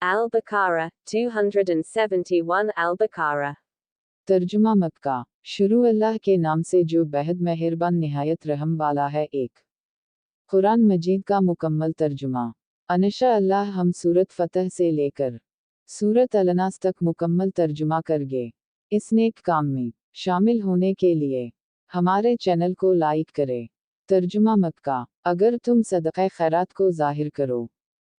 Al-Baqarah, 271 Al-Baqarah. तर्जुमा मक्का। शुरू अल्लाह के नाम से जो बेहद मेहरबान निहायत रहम वाला है। एक कुरान मजीद का मुकम्मल तर्जुमा। अनशा अल्लाह हम सूरत फतह से लेकर सूरत अलनास तक मुकम्मल तर्जुमा करगे। इस नेक काम में शामिल होने के लिए हमारे चैनल को लाइक करें। तर्जुमा मक्का। अगर तुम सदक़े खैरात को ज़ाहिर करो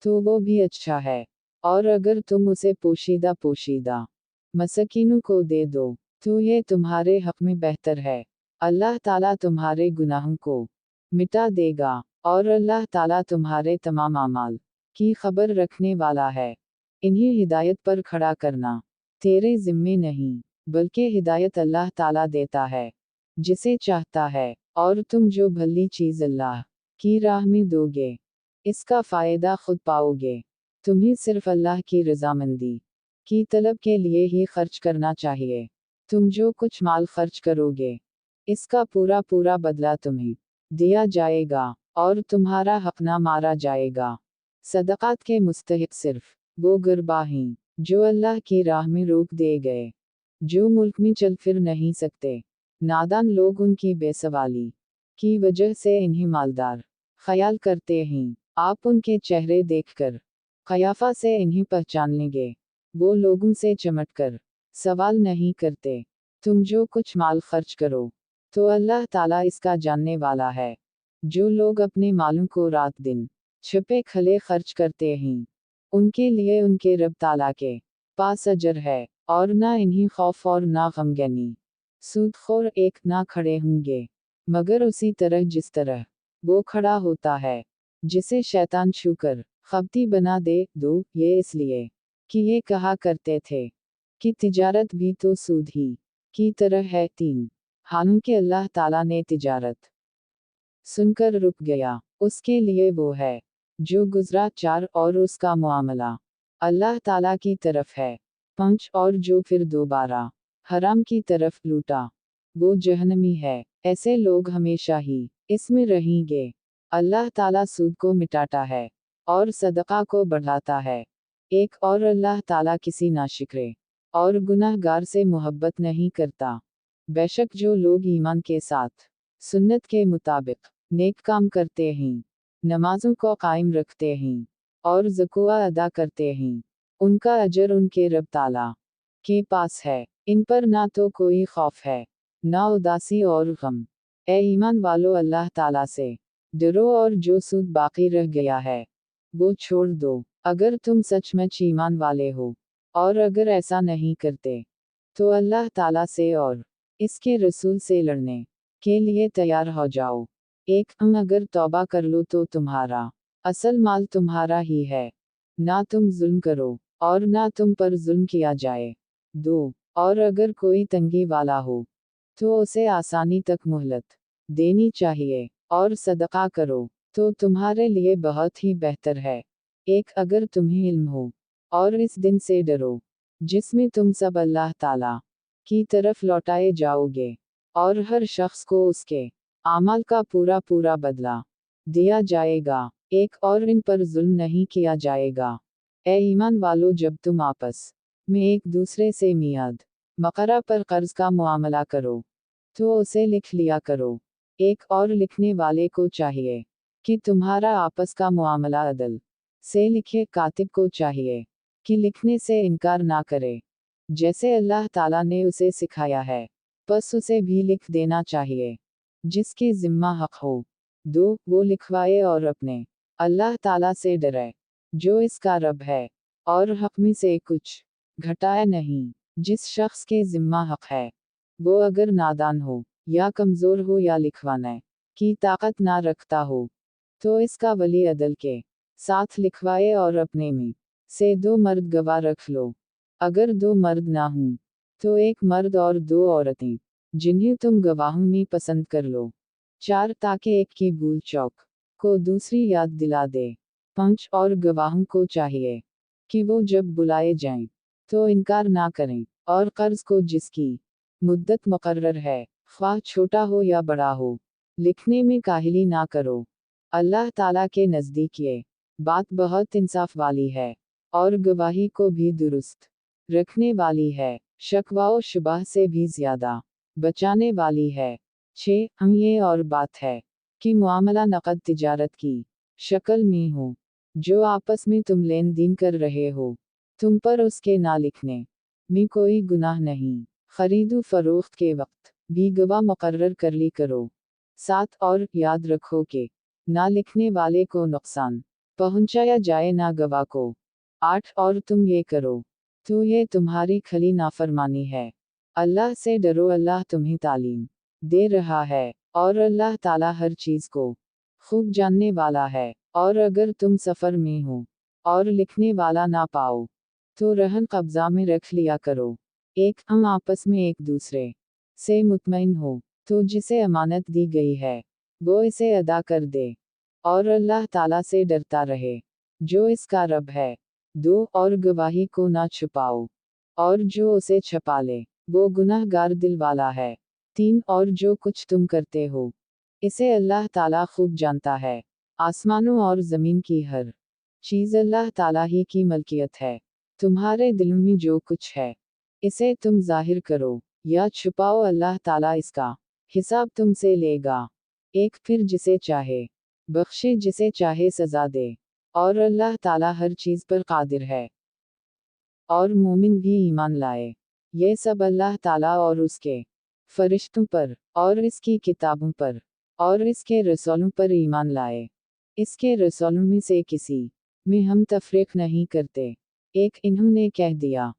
तो वो भी अच्छा है, और अगर तुम उसे पोशीदा मसकीनों को दे दो तो ये तुम्हारे हक में बेहतर है। अल्लाह ताला तुम्हारे गुनाहों को मिटा देगा, और अल्लाह ताला तुम्हारे तमाम अमाल की खबर रखने वाला है। इन्हें हिदायत पर खड़ा करना तेरे जिम्मे नहीं, बल्कि हिदायत अल्लाह ताला देता है जिसे चाहता है, और तुम जो भली चीज़ अल्लाह की राह में दोगे इसका फ़ायदा खुद पाओगे। तुम्हें सिर्फ अल्लाह की रज़ामंदी की तलब के लिए ही खर्च करना चाहिए। तुम जो कुछ माल खर्च करोगे इसका पूरा पूरा बदला तुम्हें दिया जाएगा, और तुम्हारा हक ना मारा जाएगा। सदक़ात के मुस्तहिक़ सिर्फ वो गुरबा हैं जो अल्लाह की राह में रोक दिए गए, जो मुल्क में चल फिर नहीं सकते। नादान लोग उनकी बेसवाली की वजह से इन्हें मालदार ख्याल करते हैं। आप उनके चेहरे देखकर क़याफ़ा से इन्हें पहचान लेंगे। वो लोगों से चमटकर सवाल नहीं करते। तुम जो कुछ माल खर्च करो तो अल्लाह ताला इसका जानने वाला है। जो लोग अपने मालों को रात दिन छिपे खले खर्च करते हैं उनके लिए उनके रब ताला के पास अजर है, और ना इन्हें खौफ और ना गमगनी। सूदखोर एक ना खड़े होंगे मगर उसी तरह जिस तरह वो खड़ा होता है जिसे शैतान छूकर खबती बना दे दो, ये इसलिए कि ये कहा करते थे कि तिजारत भी तो सूद ही की तरह है। तीन हालांकि अल्लाह ताला ने तिजारत सुनकर रुक गया, उसके लिए वो है जो गुजरा। चार और उसका मुआमला अल्लाह ताला की तरफ है। पांच और जो फिर दोबारा हराम की तरफ लूटा वो जहन्नमी है। ऐसे लोग हमेशा ही इसमें रहेंगे। अल्लाह ताला सूद को मिटाता है और सदका को बढ़ाता है। एक और अल्लाह ताला किसी नाशिक्रे और गुनाहगार से मोहब्बत नहीं करता। बेशक जो लोग ईमान के साथ सुन्नत के मुताबिक नेक काम करते हैं, नमाजों को कायम रखते हैं और ज़क़्वा अदा करते हैं, उनका अजर उनके रब ताला के पास है। इन पर ना तो कोई खौफ है ना उदासी और गम। ए ईमान वालो, अल्लाह ताला से डरो और जो सूद बाकी रह गया है वो छोड़ दो, अगर तुम सचमुच ईमान वाले हो। और अगर ऐसा नहीं करते तो अल्लाह ताला से और इसके रसूल से लड़ने के लिए तैयार हो जाओ। एक अगर तौबा कर लो तो तुम्हारा असल माल तुम्हारा ही है, ना तुम जुल्म करो और ना तुम पर जुल्म किया जाए। दो और अगर कोई तंगी वाला हो तो उसे आसानी तक मोहलत देनी चाहिए, और सदका करो तो तुम्हारे लिए बहुत ही बेहतर है। एक अगर तुम्हें इल्म हो और इस दिन से डरो जिसमें तुम सब अल्लाह ताला की तरफ लौटाए जाओगे, और हर शख्स को उसके आमाल का पूरा पूरा बदला दिया जाएगा। एक और इन पर जुल्म नहीं किया जाएगा। ए ईमान वालो, जब तुम आपस में एक दूसरे से मियाद मकरा पर कर्ज का मुआमला करो तो उसे लिख लिया करो। एक और लिखने वाले को चाहिए कि तुम्हारा आपस का मुआमला अदल से लिखे। कातिब को चाहिए कि लिखने से इनकार ना करे जैसे अल्लाह ताला ने उसे सिखाया है, बस उसे भी लिख देना चाहिए जिसके जिम्मा हक हो। दो वो लिखवाए और अपने अल्लाह ताला से डरे जो इसका रब है, और हक में से कुछ घटाए नहीं। जिस शख्स के जिम्मा हक है वो अगर नादान हो या कमज़ोर हो या लिखवाने की ताकत ना रखता हो तो इसका वली अदल के साथ लिखवाए, और अपने में से दो मर्द गवाह रख लो। अगर दो मर्द ना हों तो एक मर्द और दो औरतें जिन्हें तुम गवाहों में पसंद कर लो। चार ताकि एक की भूल चौक को दूसरी याद दिला दे। पांच और गवाहों को चाहिए कि वो जब बुलाए जाएं तो इनकार ना करें, और कर्ज को जिसकी मुद्दत मुकर्रर है, ख्वाह छोटा हो या बड़ा हो, लिखने में काहिली ना करो। अल्लाह ताला के नज़दीक ये बात बहुत इंसाफ वाली है, और गवाही को भी दुरुस्त रखने वाली है, शकवा व शुबह से भी ज्यादा बचाने वाली है। 6 हम ये और बात है कि मुआमला नकद तिजारत की शक्ल में हो, जो आपस में तुम लेन देन कर रहे हो, तुम पर उसके ना लिखने में कोई गुनाह नहीं। खरीदो फरोख्त के वक्त भी गवाह मुकर्रर कर ली करो। 7 और याद रखो कि ना लिखने वाले को नुकसान पहुंचाया जाए ना गवाह को। 8 और तुम ये करो तो ये तुम्हारी खली नाफरमानी है। अल्लाह से डरो, अल्लाह तुम्हें तालीम दे रहा है और अल्लाह ताला हर चीज को खूब जानने वाला है। और अगर तुम सफर में हो और लिखने वाला ना पाओ तो रहन कब्जा में रख लिया करो। एक हम आपस में एक दूसरे से मुतमईन हो तो जिसे अमानत दी गई है वो इसे अदा कर दे और अल्लाह ताला से डरता रहे जो इसका रब है। 2 और गवाही को ना छुपाओ और जो उसे छुपा ले वो गुनाहगार दिल वाला है। 3 और जो कुछ तुम करते हो इसे अल्लाह ताला खूब जानता है। आसमानों और ज़मीन की हर चीज़ अल्लाह ताला ही की मलकियत है। तुम्हारे दिल में जो कुछ है इसे तुम जाहिर करो या छुपाओ, अल्लाह ताला इसका हिसाब तुमसे लेगा। एक फिर जिसे चाहे बख्शे, जिसे चाहे सजा दे, और अल्लाह ताला हर चीज़ पर कादिर है। और मोमिन भी ईमान लाए, ये सब अल्लाह ताला और उसके फरिश्तों पर और इसकी किताबों पर और इसके रसूलों पर ईमान लाए। इसके रसूलों में से किसी में हम तफरीक नहीं करते। एक इन्होंने कह दिया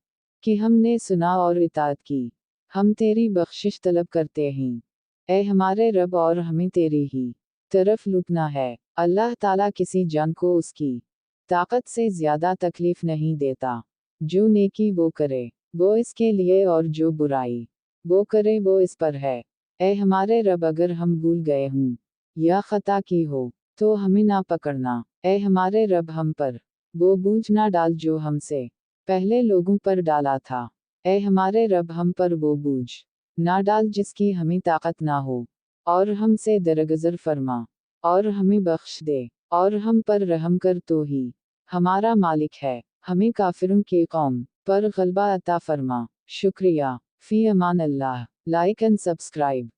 कि हमने सुना और इताअत की, हम तेरी बख्शिश तलब करते हैं, ऐ हमारे रब, और हमें तेरी ही तरफ लुटना है। अल्लाह ताला किसी जान को उसकी ताकत से ज्यादा तकलीफ नहीं देता। जो नेकी वो करे वो इसके लिए, और जो बुराई वो करे वो इस पर है। ऐ हमारे रब, अगर हम भूल गए हों या खता की हो तो हमें ना पकड़ना। ऐ हमारे रब, हम पर वो बोझ ना डाल जो हमसे पहले लोगों पर डाला था। ऐ हमारे रब, हम पर वो बोझ ना डाल जिसकी हमें ताकत ना हो, और हमसे दरगुजर फरमा और हमें बख्श दे, और हम पर रहम कर, तो ही हमारा मालिक है। हमें काफिरों की कौम पर गलबा अता फरमा। शुक्रिया। फी अमान अल्लाह। Like and subscribe.